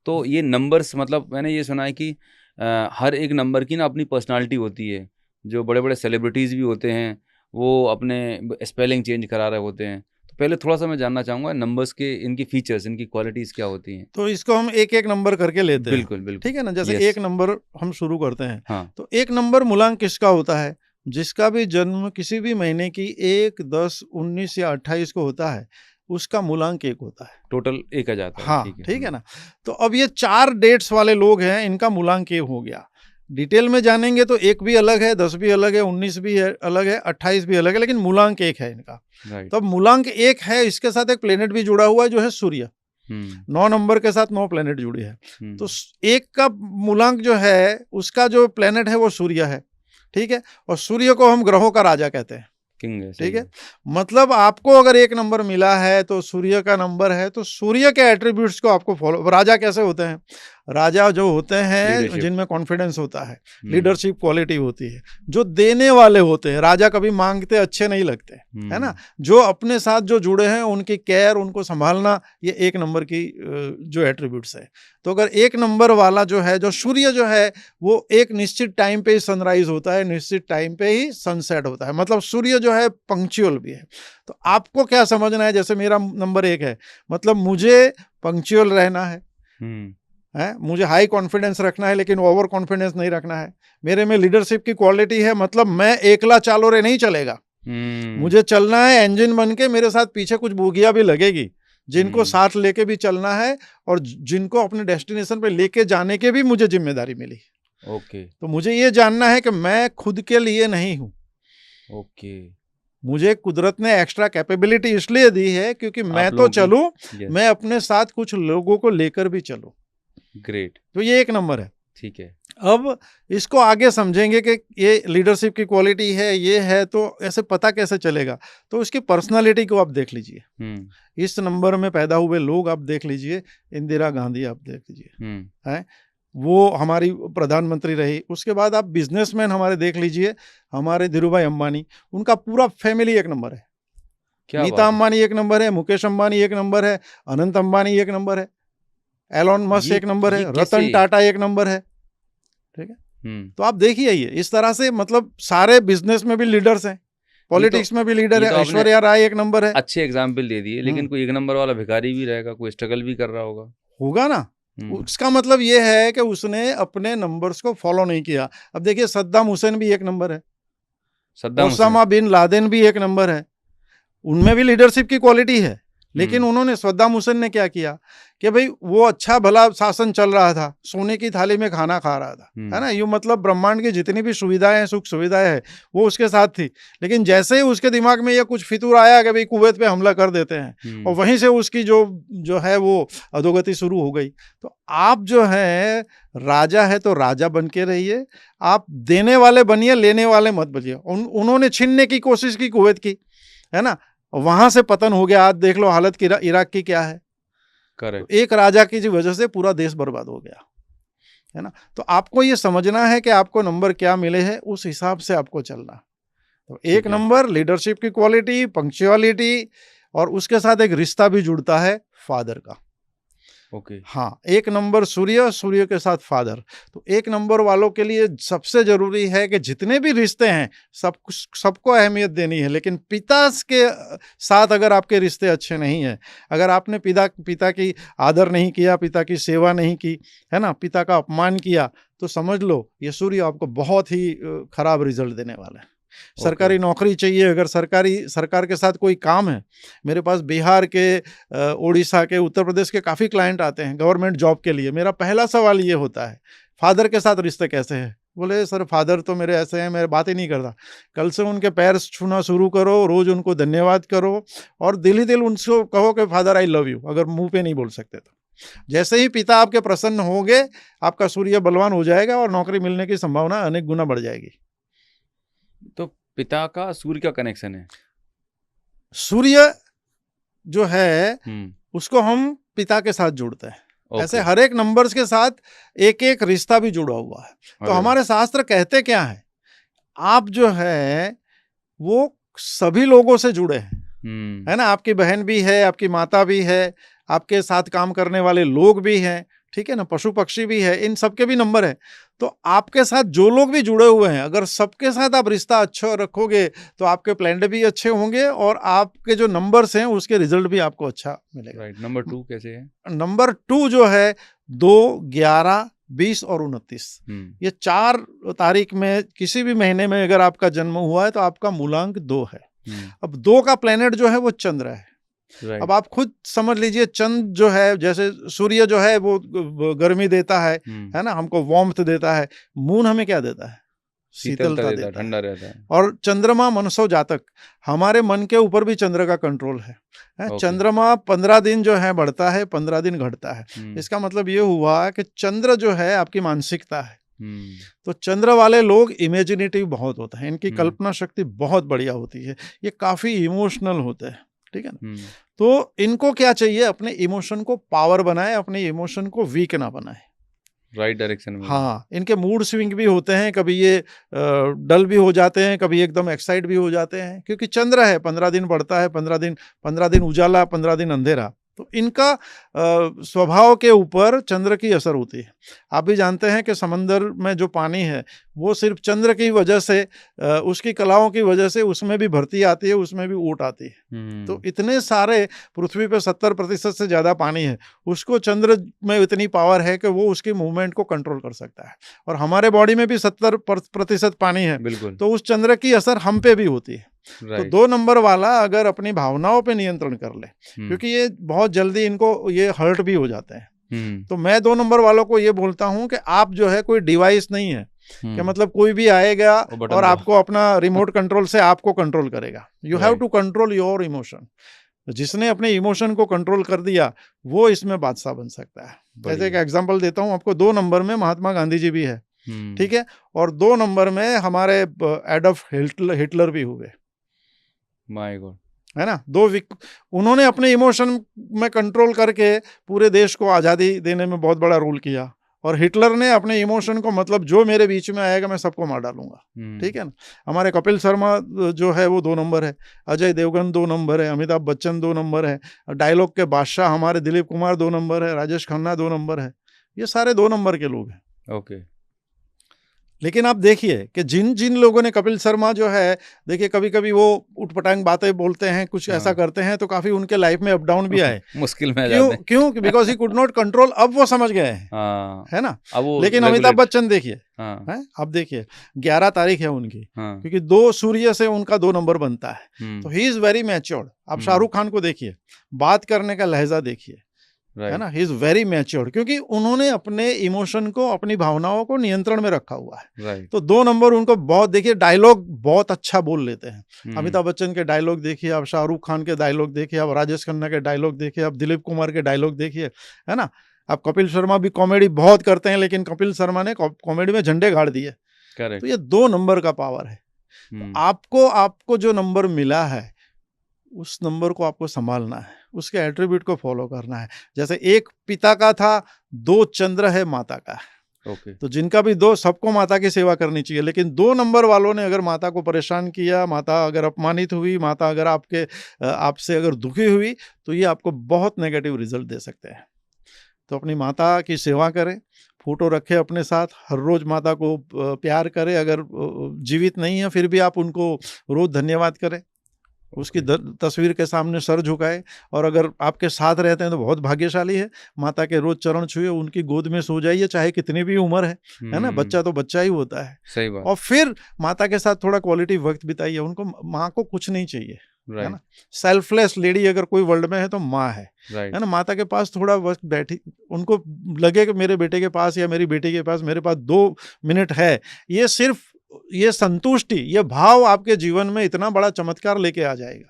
तो ये नंबर्स मतलब मैंने ये सुना है कि हर एक नंबर की ना अपनी पर्सनालिटी होती है। जो बड़े बड़े सेलिब्रिटीज़ भी होते हैं वो अपने स्पेलिंग चेंज करा रहे होते हैं। तो पहले थोड़ा सा मैं जानना चाहूँगा नंबर्स के इनकी फीचर्स, इनकी क्वालिटीज़ क्या होती हैं? तो इसको हम एक एक नंबर करके लेते हैं। बिल्कुल बिल्कुल। ठीक है ना, जैसे यस। एक नंबर हम शुरू करते हैं। हाँ। तो एक नंबर मूलांक किसका होता है? जिसका भी जन्म किसी भी महीने की 1, 10, 19 या 28 को होता है, उसका मूलांक 1 होता है। टोटल 1 आ जाता है। हाँ, ठीक है हम्म। ना। तो अब ये 4 डेट्स वाले लोग हैं, इनका मूलांक 1 हो गया। डिटेल में जानेंगे तो 1 भी अलग है, 10 भी अलग है, 19 भी अलग है, 28 भी अलग है, लेकिन मूलांक 1 है इनका। राइट। तो अब मूलांक 1 है, इसके साथ एक प्लेनेट भी जुड़ा हुआ है जो है सूर्य। 9 नंबर के साथ 9 प्लेनेट जुड़े हैं। तो 1 का मूलांक जो है, उसका जो प्लेनेट है वो सूर्य है। ठीक है, और सूर्य को हम ग्रहों का राजा कहते हैं। किंग है। ठीक है, मतलब आपको अगर 1 नंबर मिला है तो सूर्य का नंबर है, तो सूर्य के एट्रीब्यूट्स को आपको फॉलो। राजा कैसे होते हैं? राजा जो होते हैं जिनमें कॉन्फिडेंस होता है, लीडरशिप क्वालिटी होती है, जो देने वाले होते हैं। राजा कभी मांगते अच्छे नहीं लगते, है ना। जो अपने साथ जो जुड़े हैं उनकी केयर, उनको संभालना, ये 1 नंबर की जो एट्रीब्यूट्स है। तो अगर 1 नंबर वाला जो है, जो सूर्य जो है, वो एक निश्चित टाइम पे ही सनराइज होता है, निश्चित टाइम पे ही सनसेट होता है। मतलब सूर्य जो है पंक्चुअल भी है। तो आपको क्या समझना है? जैसे मेरा नंबर 1 है, मतलब मुझे पंक्चुअल रहना है, मुझे हाई कॉन्फिडेंस रखना है, लेकिन ओवर कॉन्फिडेंस नहीं रखना है। मेरे में लीडरशिप की क्वालिटी है, मतलब मैं एकला चालोरे नहीं चलेगा। मुझे चलना है इंजन बन के, मेरे साथ पीछे कुछ बोगियां भी लगेगी, जिनको साथ लेके भी चलना है, और जिनको अपने डेस्टिनेशन पे लेके जाने के भी मुझे जिम्मेदारी मिली। ओके। तो मुझे ये जानना है कि मैं खुद के लिए नहीं हूं। ओके। मुझे कुदरत ने एक्स्ट्रा कैपेबिलिटी इसलिए दी है क्योंकि मैं तो चलूं, मैं अपने साथ कुछ लोगों को लेकर भी चलूं। ग्रेट। तो ये 1 नंबर है। ठीक है। अब इसको आगे समझेंगे कि ये लीडरशिप की क्वालिटी है, ये है, तो ऐसे पता कैसे चलेगा? तो उसकी पर्सनालिटी को आप देख लीजिए। इस नंबर में पैदा हुए लोग आप देख लीजिए। इंदिरा गांधी आप देख लीजिए, है, वो हमारी प्रधानमंत्री रही। उसके बाद आप बिजनेसमैन हमारे देख लीजिए, हमारे धीरूभाई अंबानी, उनका पूरा फैमिली 1 नंबर है। नीता अंबानी 1 नंबर है, मुकेश अंबानी 1 नंबर है, अनंत अंबानी 1 नंबर है, एलोन मस्क 1 नंबर है, रतन टाटा 1 नंबर है। ठीक है, तो आप देखिए ये इस तरह से, मतलब सारे बिजनेस में भी लीडर्स हैं, पॉलिटिक्स में भी लीडर है। ऐश्वर्या राय 1 नंबर है। अच्छे एग्जाम्पल दे दिए, लेकिन कोई 1 नंबर वाला भिखारी भी रहेगा, कोई स्ट्रगल भी कर रहा होगा ना। उसका मतलब ये है कि उसने अपने नंबर्स को फॉलो नहीं किया। अब देखिए सद्दाम हुसैन भी 1 नंबर है, ओसामा बिन लादेन भी 1 नंबर है। उनमें भी लीडरशिप की क्वालिटी है, लेकिन उन्होंने, सद्दाम हुसैन ने क्या किया कि भाई वो अच्छा भला शासन चल रहा था, सोने की थाली में खाना खा रहा था, है ना। यूं मतलब ब्रह्मांड की जितनी भी सुविधाएं हैं, सुख सुविधाएं हैं, वो उसके साथ थी। लेकिन जैसे ही उसके दिमाग में ये कुछ फितूर आया कि भाई कुवैत पे हमला कर देते हैं, और वहीं से उसकी जो है वो अधोगति शुरू हो गई। तो आप जो है राजा है तो राजा बन के रहिए, आप देने वाले बनिए, लेने वाले मत बनिए। उन्होंने छीनने की कोशिश की कुवैत की, है ना, वहां से पतन हो गया। आज देख लो हालत की इराक की क्या है। तो एक राजा की वजह से पूरा देश बर्बाद हो गया, है ना। तो आपको ये समझना है कि आपको नंबर क्या मिले हैं, उस हिसाब से आपको चलना। तो 1 नंबर लीडरशिप की क्वालिटी, पंक्चुअलिटी, और उसके साथ एक रिश्ता भी जुड़ता है फादर का। हाँ, 1 नंबर सूर्य के साथ फादर। तो 1 नंबर वालों के लिए सबसे जरूरी है कि जितने भी रिश्ते हैं सबको अहमियत देनी है, लेकिन पिता के साथ अगर आपके रिश्ते अच्छे नहीं है, अगर आपने पिता की आदर नहीं किया, पिता की सेवा नहीं की, है ना, पिता का अपमान किया, तो समझ लो ये सूर्य आपको बहुत ही खराब रिजल्ट देने वाला है। सरकारी नौकरी चाहिए, अगर सरकार के साथ कोई काम है, मेरे पास बिहार के, उड़ीसा के, उत्तर प्रदेश के काफ़ी क्लाइंट आते हैं गवर्नमेंट जॉब के लिए। मेरा पहला सवाल ये होता है, फादर के साथ रिश्ते कैसे हैं? बोले सर फादर तो मेरे ऐसे हैं, मेरे बात ही नहीं करता। कल से उनके पैर छूना शुरू करो, रोज उनको धन्यवाद करो, और दिल ही दिल उनको कहो कि फादर आई लव यू, अगर मुंह पे नहीं बोल सकते तो। जैसे ही पिता आपके प्रसन्न होंगे, आपका सूर्य बलवान हो जाएगा और नौकरी मिलने की संभावना अनेक गुना बढ़ जाएगी। तो पिता का सूर्य का कनेक्शन है? सूर्य जो है उसको हम पिता के साथ जोड़ते हैं। ऐसे हर एक नंबर्स के साथ एक एक रिश्ता भी जुड़ा हुआ है। तो हमारे शास्त्र कहते क्या है, आप जो है वो सभी लोगों से जुड़े हैं, है ना। आपकी बहन भी है, आपकी माता भी है, आपके साथ काम करने वाले लोग भी हैं, ठीक है ना, पशु पक्षी भी है, इन सबके भी नंबर है। तो आपके साथ जो लोग भी जुड़े हुए हैं, अगर सबके साथ आप रिश्ता अच्छा रखोगे तो आपके प्लान भी अच्छे होंगे और आपके जो नंबर्स हैं उसके रिजल्ट भी आपको अच्छा मिलेगा। राइट। नंबर 2 कैसे है? नंबर 2 जो है 2, 11, 20 और 29, ये 4 तारीख में किसी भी महीने में अगर आपका जन्म हुआ है तो आपका मूलांक 2 है। अब 2 का प्लेनेट जो है वो चंद्र है। अब आप खुद समझ लीजिए, चंद्र जो है, जैसे सूर्य जो है वो गर्मी देता है ना, हमको वार्मथ देता है। मून हमें क्या देता है? शीतलता देता है, ठंडा रहता है। और चंद्रमा मनसो जातक, हमारे मन के ऊपर भी चंद्र का कंट्रोल है। चंद्रमा 15 दिन जो है बढ़ता है, 15 दिन घटता है। इसका मतलब ये हुआ कि चंद्र जो है आपकी मानसिकता है। तो चंद्र वाले लोग इमेजिनेटिव बहुत होते हैं, इनकी कल्पना शक्ति बहुत बढ़िया होती है, ये काफी इमोशनल होते हैं, ठीक है ना। तो इनको क्या चाहिए? अपने इमोशन को पावर बनाए, अपने इमोशन को वीक ना बनाए, राइट डायरेक्शन में। हाँ, इनके मूड स्विंग भी होते हैं, कभी ये डल भी हो जाते हैं, कभी एकदम एक्साइट भी हो जाते हैं, क्योंकि चंद्र है, 15 दिन बढ़ता है, 15 दिन उजाला, 15 दिन अंधेरा। तो इनका स्वभाव के ऊपर चंद्र की असर होती है। आप भी जानते हैं कि समंदर में जो पानी है वो सिर्फ चंद्र की वजह से, उसकी कलाओं की वजह से उसमें भी भरती आती है, उसमें भी ऊट आती है। तो इतने सारे, पृथ्वी पे 70% से ज्यादा पानी है, उसको चंद्र में इतनी पावर है कि वो उसकी मूवमेंट को कंट्रोल कर सकता है। और हमारे बॉडी में भी 70% पानी है, तो उस चंद्र की असर हम पे भी होती है। तो 2 नंबर वाला अगर अपनी भावनाओं पे नियंत्रण कर ले, क्योंकि ये बहुत जल्दी इनको ये हर्ट भी हो जाते हैं, तो मैं 2 नंबर वालों को ये बोलता हूं कि आप जो है कोई डिवाइस नहीं है कि मतलब कोई भी आएगा और आपको अपना रिमोट कंट्रोल से आपको कंट्रोल करेगा। You have to control your emotion. जिसने अपने इमोशन को कंट्रोल कर दिया वो इसमें बादशाह बन सकता है। जैसे एक एग्जांपल देता हूं आपको, 2 नंबर में महात्मा गांधी जी भी है, ठीक है, और 2 नंबर में हमारे एडॉल्फ हिटलर भी हुए, माय गॉड, है ना। उन्होंने अपने इमोशन में कंट्रोल करके पूरे देश को आज़ादी देने में बहुत बड़ा रोल किया। और हिटलर ने अपने इमोशन को, मतलब जो मेरे बीच में आएगा मैं सबको मार डालूंगा, ठीक है ना। हमारे कपिल शर्मा जो है वो 2 नंबर है, अजय देवगन 2 नंबर है, अमिताभ बच्चन 2 नंबर है, डायलॉग के बादशाह हमारे दिलीप कुमार 2 नंबर है, राजेश खन्ना 2 नंबर है। ये सारे 2 नंबर के लोग हैं। ओके। लेकिन आप देखिए कि जिन जिन लोगों ने, कपिल शर्मा जो है, देखिए कभी कभी वो उठपटांग बातें बोलते हैं, कुछ ऐसा करते हैं, तो काफी उनके लाइफ में अप डाउन भी आए, मुश्किल में क्यों? Because he could not control. अब वो समझ गए हैं, है ना। लेकिन अमिताभ बच्चन देखिए, आप देखिए 11 तारीख है उनकी, क्योंकि 2 सूर्य से उनका 2 नंबर बनता है, तो ही इज वेरी मैच्योर्ड। आप शाहरुख खान को देखिए, बात करने का लहजा देखिए, है ना, ही इज वेरी मैच्योर्ड, क्योंकि उन्होंने अपने इमोशन को, अपनी भावनाओं को नियंत्रण में रखा हुआ है। तो 2 नंबर उनको बहुत, देखिए डायलॉग बहुत अच्छा बोल लेते हैं। अमिताभ बच्चन के डायलॉग देखिए आप, शाहरुख खान के डायलॉग देखिए आप, राजेश खन्ना के डायलॉग देखिए आप, दिलीप कुमार के डायलॉग देखिए, है ना। आप कपिल शर्मा भी कॉमेडी बहुत करते हैं, लेकिन कपिल शर्मा ने कॉमेडी में झंडे गाड़ दिए। तो ये 2 नंबर का पावर है। तो आपको जो नंबर मिला है उस नंबर को आपको संभालना है, उसके एट्रीब्यूट को फॉलो करना है। जैसे एक पिता का था, 2 चंद्र है माता का, तो जिनका भी 2, सबको माता की सेवा करनी चाहिए। लेकिन 2 नंबर वालों ने अगर माता को परेशान किया, माता अगर अपमानित हुई, माता अगर आपसे अगर दुखी हुई, तो ये आपको बहुत नेगेटिव रिजल्ट दे सकते हैं। तो अपनी माता की सेवा करें, फोटो रखें अपने साथ, हर रोज माता को प्यार करें। अगर जीवित नहीं है फिर भी आप उनको रोज धन्यवाद करें, उसकी तस्वीर के सामने सर झुकाए। और अगर आपके साथ रहते हैं तो बहुत भाग्यशाली है। माता के रोज चरण छुए, उनकी गोद में सो जाइए, चाहे कितनी भी उम्र है ना, बच्चा तो बच्चा ही होता है। सही बात। और फिर माता के साथ थोड़ा क्वालिटी वक्त बिताइए। उनको, माँ को कुछ नहीं चाहिए, है ना। सेल्फलेस लेडी अगर कोई वर्ल्ड में है तो माँ है ना। माता के पास थोड़ा वक्त बैठी, उनको लगे कि मेरे बेटे के पास या मेरी बेटी के पास मेरे पास 2 मिनट है, ये सिर्फ ये संतुष्टि, ये भाव आपके जीवन में इतना बड़ा चमत्कार लेके आ जाएगा।